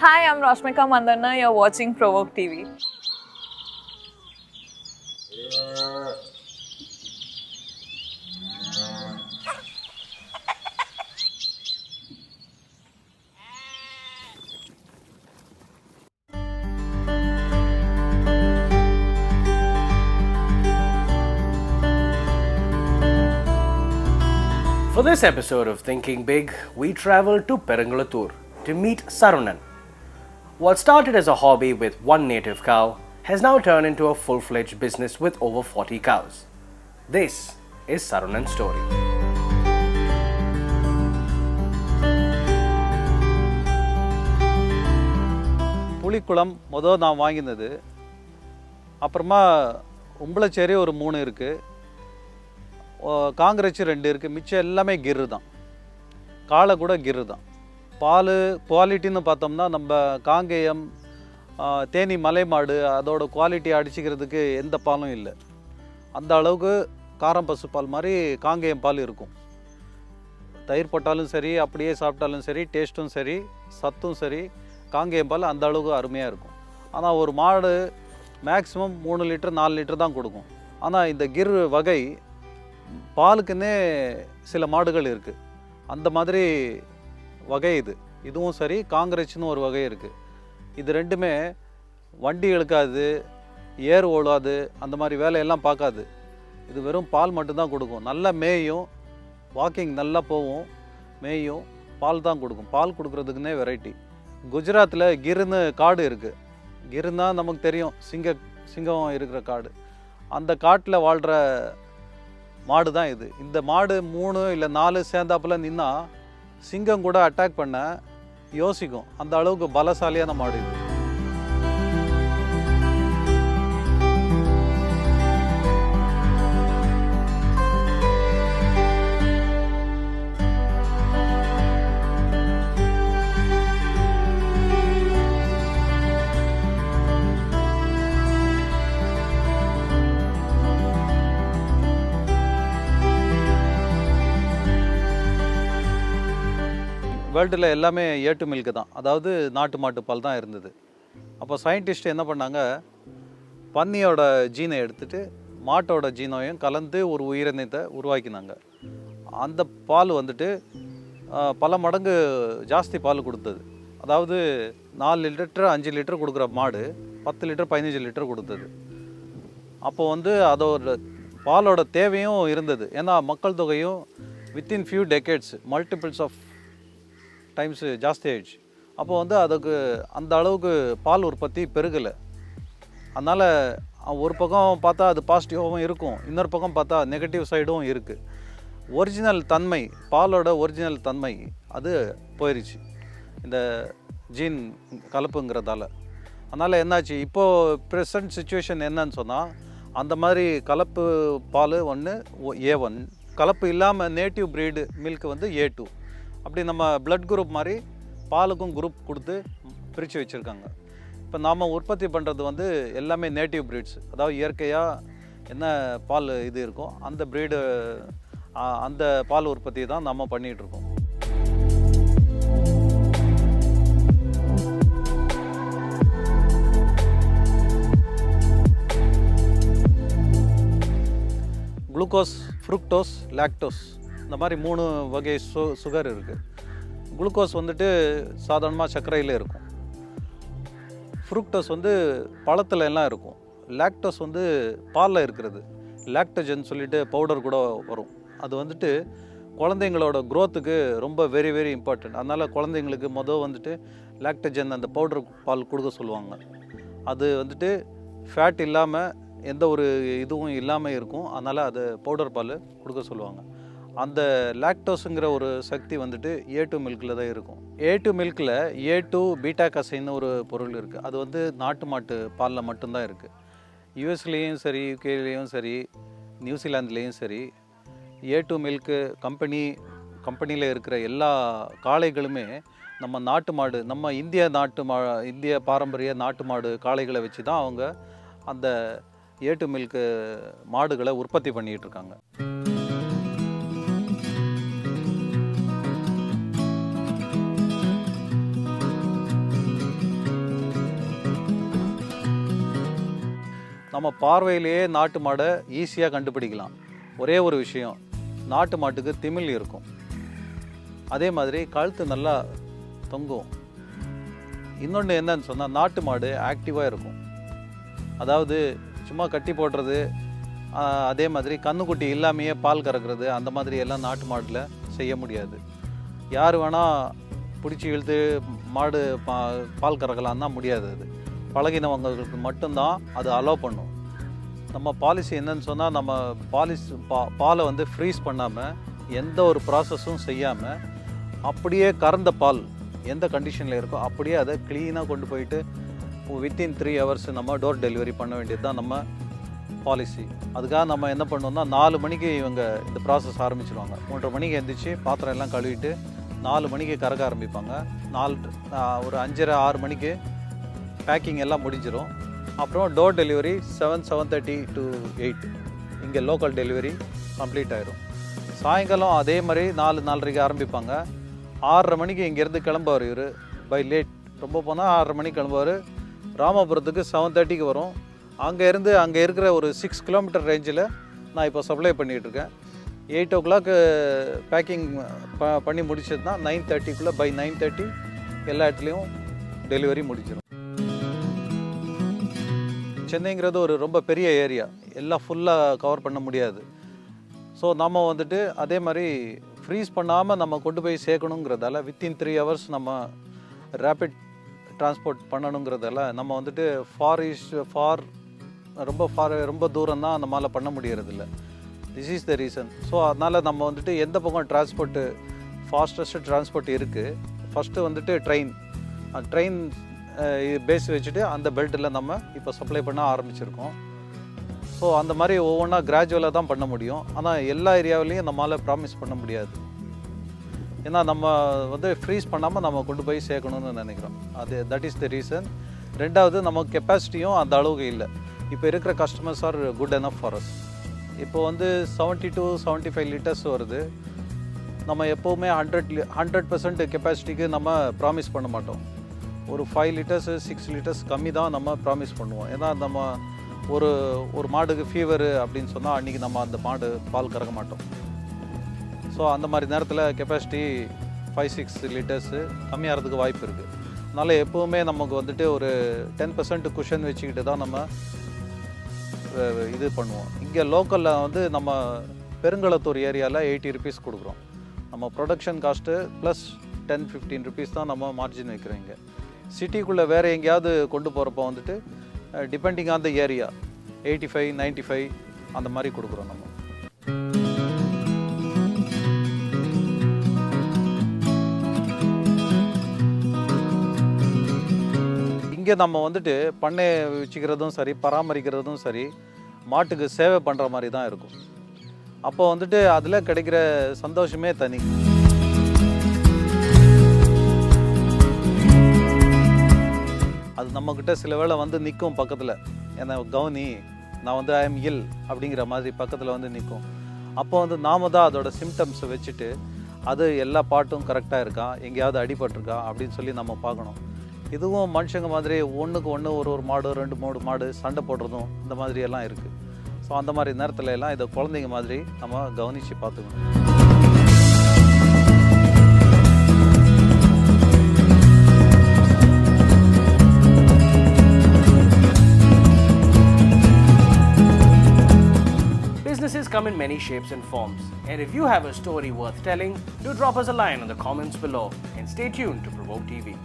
Hi, I'm Rashmika Mandanna. You're watching Provoke TV. For this episode of Thinking Big, we travel to Perangalathur to meet Sarunan. What started as a hobby with one native cow has now turned into a full-fledged business with over 40 cows. This is Sarunan's story. Pulikulam நான் வாங்கினது. அப்புறமா உம்பளச்சேரி ஒரு 3 இருக்குது, காங்கிரஸ் 2 இருக்குது, மிச்சம் எல்லாமே கிரு தான். காளை கூட கிரு தான். பால் குவாலிட்டின்னு பார்த்தோம்னா நம்ம காங்கேயம் தேனி மலை மாடு அதோட குவாலிட்டி அடிச்சிக்கிறதுக்கு எந்த பாலும் இல்லை. அந்த அளவுக்கு காரம் பசு பால் மாதிரி காங்கேயம் பால் இருக்கும். தயிர் போட்டாலும் சரி, அப்படியே சாப்பிட்டாலும் சரி, டேஸ்ட்டும் சரி, சத்தும் சரி, காங்கேயம் பால் அந்த அளவுக்கு அருமையாக இருக்கும். ஆனால் ஒரு மாடு மேக்ஸிமம் 3 லிட்டர் 4 லிட்டர் தான் கொடுக்கும். ஆனால் இந்த கிர் வகை பாலுக்குன்னே சில மாடுகள் இருக்குது. அந்த மாதிரி வகை இதுவும் சரி. காங்கிரஸ்னு ஒரு வகை இருக்குது. இது ரெண்டுமே வண்டி இழுக்காது, ஏர் ஓடாது, அந்த மாதிரி வேலையெல்லாம் பார்க்காது. இது வெறும் பால் மட்டும்தான் கொடுக்கும். நல்லா மேயும், வாக்கிங் நல்லா போகும், மேயும், பால் தான் கொடுக்கும். பால் கொடுக்குறதுக்குன்னே வெரைட்டி. குஜராத்தில் கிருன்னு காடு இருக்குது. கிருன்னா நமக்கு தெரியும், சிங்கம் இருக்கிற காடு. அந்த காட்டில் வாழ்கிற மாடு தான் இது. இந்த மாடு 3 இல்லை 4 சேர்ந்தாப்புல நின்னா சிங்கம் கூட அட்டாக் பண்ண யோசிக்கும். அந்த அளவுக்கு பலசாலியான மாடு இது. வேர்ல்டில் எல்லாமே ஏட்டு மில்க்கு தான், அதாவது நாட்டு மாட்டு பால் தான் இருந்தது. அப்போ சயின்டிஸ்ட் என்ன பண்ணாங்க, பன்னியோட ஜீனை எடுத்துகிட்டு மாட்டோட ஜீனையும் கலந்து ஒரு உயிரினத்தை உருவாக்கினாங்க. அந்த பால் வந்துட்டு பல மடங்கு ஜாஸ்தி பால் கொடுத்தது. அதாவது 4 லிட்டர் 5 லிட்டர் கொடுக்குற மாடு 10 லிட்டர் 15 லிட்டர் கொடுத்தது. அப்போ அதோட பாலோட தேவையும் இருந்தது. ஏன்னா மக்கள் தொகையும் within few decades multiples of times ஜாஸ்தி ஆகிடுச்சு. அப்போ அதுக்கு அந்த அளவுக்கு பால் உற்பத்தி பெருகலை. அதனால் ஒரு பக்கம் பார்த்தா அது பாசிட்டிவாகவும் இருக்கும், இன்னொரு பக்கம் பார்த்தா நெகட்டிவ் சைடும் இருக்குது. ஒரிஜினல் தன்மை, பாலோட ஒரிஜினல் தன்மை அது போயிடுச்சு இந்த ஜீன் கலப்புங்கிறதால. அதனால் என்னாச்சு, இப்போது ப்ரெசன்ட் சுச்சுவேஷன் என்னன்னு சொன்னால், அந்த மாதிரி கலப்பு பால் ஒன்று A1, கலப்பு இல்லாமல் நேட்டிவ் ப்ரீடு மில்க் A2. அப்படி நம்ம பிளட் குரூப் மாதிரி பாலுக்கும் குரூப் கொடுத்து பிரித்து வச்சுருக்காங்க. இப்போ நாம் உற்பத்தி பண்ணுறது எல்லாமே நேட்டிவ் ப்ரீட்ஸ், அதாவது இயற்கையாக என்ன பால் இது இருக்கோ அந்த ப்ரீடு, அந்த பால் உற்பத்தி தான் நம்ம பண்ணிகிட்ருக்கோம். குளுக்கோஸ், ஃப்ருக்டோஸ், லாக்டோஸ், இந்த மாதிரி 3 வகை சுகர் இருக்குது. குளுக்கோஸ் சாதாரணமாக சர்க்கரையில் இருக்கும். ஃப்ருக்டோஸ் பழத்தில் எல்லாம் இருக்கும். லாக்டோஸ் பாலில் இருக்கிறது. லாக்டோஜன் சொல்லிட்டு பவுடர் கூட வரும். அது குழந்தைங்களோட க்ரோத்துக்கு ரொம்ப வெரி வெரி இம்பார்ட்டன்ட். அதனால் குழந்தைங்களுக்கு லாக்டோஜன் அந்த பவுடர் பால் கொடுக்க சொல்லுவாங்க. அது ஃபேட் இல்லாமல் எந்த ஒரு இதுவும் இல்லாமல் இருக்கும். அதனால் அது பவுடர் பால் கொடுக்க சொல்லுவாங்க. அந்த லாக்டோஸுங்கிற ஒரு சக்தி A2 மில்கில் தான் இருக்கும். A2 மில்கில் A2 பீட்டா கசைன்னு ஒரு பொருள் இருக்குது. அது நாட்டு மாட்டு பாலில் மட்டும்தான் இருக்குது. யூஎஸ்லேயும் சரி, யூகேலேயும் சரி, நியூசிலாந்துலேயும் சரி, A2 மில்க்கு கம்பெனியில் இருக்கிற எல்லா காளைகளுமே நம்ம நாட்டு மாடு, நம்ம இந்திய பாரம்பரிய நாட்டு மாடு காளைகளை வச்சு தான் அவங்க அந்த A2 மில்க்கு மாடுகளை உற்பத்தி பண்ணிகிட்டு இருக்காங்க. நம்ம பார்வையிலேயே நாட்டு மாடை ஈஸியாக கண்டுபிடிக்கலாம். ஒரே ஒரு விஷயம், நாட்டு மாட்டுக்கு திமில் இருக்கும், அதே மாதிரி கழுத்து நல்லா தொங்கும். இன்னொன்று என்னன்னு சொன்னால், நாட்டு மாடு ஆக்டிவாக இருக்கும். அதாவது சும்மா கட்டி போடுறது, அதே மாதிரி கண்ணுக்குட்டி இல்லாமையே பால் கறக்கிறது, அந்த மாதிரி எல்லாம் நாட்டு மாட்டில் செய்ய முடியாது. யார் வேணால் பிடிச்சி இழுத்து மாடு பால் கறக்கலான்னா முடியாது. அது பழகினவங்களுக்கு மட்டும்தான் அது அலோவ் பண்ணும். நம்ம பாலிசி என்னன்னு சொன்னால், நம்ம பாலை வந்து ஃப்ரீஸ் பண்ணாமல் எந்த ஒரு ப்ராசஸும் செய்யாமல் அப்படியே கறந்த பால் எந்த கண்டிஷனில் இருக்கோ அப்படியே அதை க்ளீனாக கொண்டு போயிட்டு வித்தின் 3 hours நம்ம டோர் டெலிவரி பண்ண வேண்டியது தான் நம்ம பாலிசி. அதுக்காக நம்ம என்ன பண்ணோம்னா, 4 மணிக்கு இவங்க இந்த ப்ராசஸ் ஆரம்பிச்சிடுவாங்க. 3:30 மணிக்கு எழுந்திரிச்சு பாத்திரம் எல்லாம் கழுவிட்டு 4 மணிக்கு கறக்க ஆரம்பிப்பாங்க. ஒரு 5:30 6 மணிக்கு பேக்கிங் எல்லாம் முடிஞ்சிடும். அப்புறம் டோர் டெலிவரி 7:30 to 8 இங்கே லோக்கல் டெலிவரி கம்ப்ளீட் ஆயிடும். சாயங்காலம் அதே மாதிரி 4:30 ஆரம்பிப்பாங்க. 6:30 மணிக்கு இங்கேருந்து கிளம்புவார் இவர். பை லேட் ரொம்ப போனால் 6:30 மணிக்கு கிளம்புவார். ராமபுரத்துக்கு 7:30 வரும். அங்கே இருக்கிற ஒரு 6 கிலோமீட்டர் ரேஞ்சில் நான் இப்போ சப்ளை பண்ணிகிட்ருக்கேன். 8 o'clock பேக்கிங் பண்ணி முடிச்சதுன்னா 9:30 பை 9:30 எல்லா இடத்துலையும் டெலிவரி முடிச்சிடும். சென்னைங்கிறது ஒரு ரொம்ப பெரிய ஏரியா, எல்லாம் ஃபுல்லாக கவர் பண்ண முடியாது. ஸோ நம்ம வந்துட்டு அதே மாதிரி ஃப்ரீஸ் பண்ணாமல் நம்ம கொண்டு போய் சேர்க்கணுங்கிறதால வித்தின் 3 hours நம்ம ரேபிட் டிரான்ஸ்போர்ட் பண்ணணுங்கிறதால நம்ம வந்துட்டு ரொம்ப தூரம் தான் நம்மளால் பண்ண முடியறதில்ல. This is the reason. So அதனால் நம்ம வந்துட்டு எந்த பக்கம் டிரான்ஸ்போர்ட்டு ஃபாஸ்டஸ்ட்டு டிரான்ஸ்போர்ட் இருக்குது, ஃபஸ்ட்டு வந்துட்டு ட்ரெயின் பேஸ் வச்சுட்டு அந்த பெல்ட்டில் நம்ம இப்போ சப்ளை பண்ண ஆரம்பிச்சிருக்கோம். ஸோ அந்த மாதிரி ஒவ்வொன்றா கிராஜுவலாக தான் பண்ண முடியும். ஆனால் எல்லா ஏரியாவிலையும் நம்மளால் ப்ராமிஸ் பண்ண முடியாது. ஏன்னா நம்ம வந்து ஃப்ரீஸ் பண்ணாமல் நம்ம கொண்டு போய் சேர்க்கணும்னு நினைக்கிறோம். That is the reason. ரெண்டாவது, நம்ம கெப்பாசிட்டியும் அந்த அளவுக்கு இல்லை. இப்போ இருக்கிற customers are good enough for us. இப்போ வந்து 70 to 75 liters வருது. நம்ம எப்போவுமே 100% கெப்பாசிட்டிக்கு நம்ம ப்ராமிஸ் பண்ண மாட்டோம். ஒரு 5 liters 6 liters கம்மி தான் நம்ம ப்ராமிஸ் பண்ணுவோம். ஏன்னா நம்ம ஒரு மாடுக்கு ஃபீவரு அப்படின்னு சொன்னால் அன்றைக்கி நம்ம அந்த மாடு பால் கறக்க மாட்டோம். ஸோ அந்த மாதிரி நேரத்தில் கெப்பாசிட்டி 5-6 liters கம்மியாகிறதுக்கு வாய்ப்பு இருக்குது. அதனால் எப்போவுமே நமக்கு வந்துட்டு ஒரு 10% குஷன் வச்சுக்கிட்டு தான் நம்ம இது பண்ணுவோம். இங்கே லோக்கலில் வந்து நம்ம பெருங்களத்தூர் ஏரியாவில் 80 rupees கொடுக்குறோம். நம்ம ப்ரொடக்ஷன் காஸ்ட்டு ப்ளஸ் 10-15 rupees தான் நம்ம மார்ஜின் வைக்கிறோம். இங்கே சிட்டிக்குள்ளே வேறு எங்கேயாவது கொண்டு போகிறப்போ வந்துட்டு டிபெண்டிங் ஆன் த ஏரியா 85-95 அந்த மாதிரி கொடுக்குறோம் நம்ம. இங்கே நம்ம வந்துட்டு பண்ணை வச்சுக்கிறதும் சரி, பராமரிக்கிறதும் சரி, மாட்டுக்கு சேவை பண்ணுற மாதிரி தான் இருக்கும். அப்போ வந்துட்டு அதில் கிடைக்கிற சந்தோஷமே தனி. அது நம்மக்கிட்ட சில வேளை வந்து நிற்கும் பக்கத்தில், ஏன்னா கவுனி நான் வந்து ஐ எம் இல் அப்படிங்கிற மாதிரி பக்கத்தில் வந்து நிற்கும். அப்போ வந்து நாம தான் அதோட சிம்டம்ஸை வச்சுட்டு அது எல்லா பாட்டும் கரெக்டாக இருக்கா, எங்கேயாவது அடிபட்டிருக்கா அப்படின்னு சொல்லி நம்ம பார்க்கணும். இதுவும் மனுஷங்க மாதிரி ஒன்றுக்கு ஒன்று ஒரு மாடு 2-3 மாடு சண்டை போடுறதும் இந்த மாதிரி எல்லாம் இருக்குது. ஸோ அந்த மாதிரி நேரத்தில் எல்லாம் இதை குழந்தைங்க மாதிரி நம்ம கவனித்து பார்த்துக்கணும். Businesses come in many shapes and forms, and if you have a story worth telling, do drop us a line in the comments below and stay tuned to Provoke TV.